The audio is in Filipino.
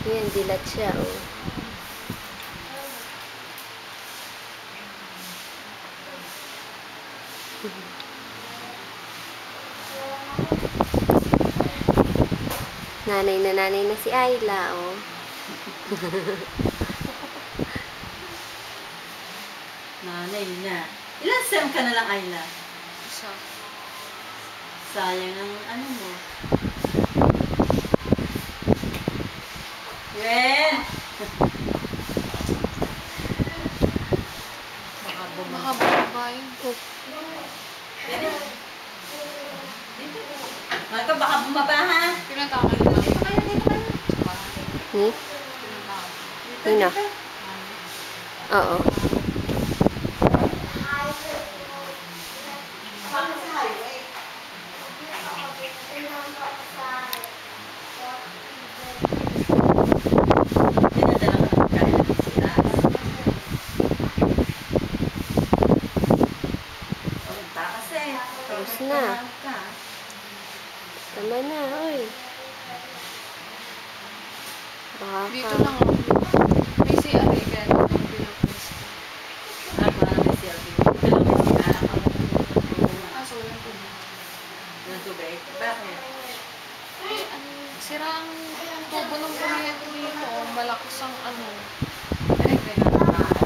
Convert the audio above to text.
Ayan, dilat siya, oh. Nanay na si Ayla, oh. Nanay na. Ilan sem ka na lang, Ayla? Isa. Sayang ang ano mo. Ren! Baka Makababayin. Marco, baka bumaba ha? Pinatawag ko. Dito kayo, dito kayo. Pinatawag. Yun na. Oo. Pinadala ka ng kaya ng sila. Punta kasi. Tapos na. Tama na, oy. Baka Dito lang ako. May CR eh, kaya ako pinapulis ko. Ako na may selfie. Dalawa may sila. So walang tubig. Yung tubig. Bakit? Eh, sira ang tubo ng kuryente dito. Malakas ang ano. Ay, kaya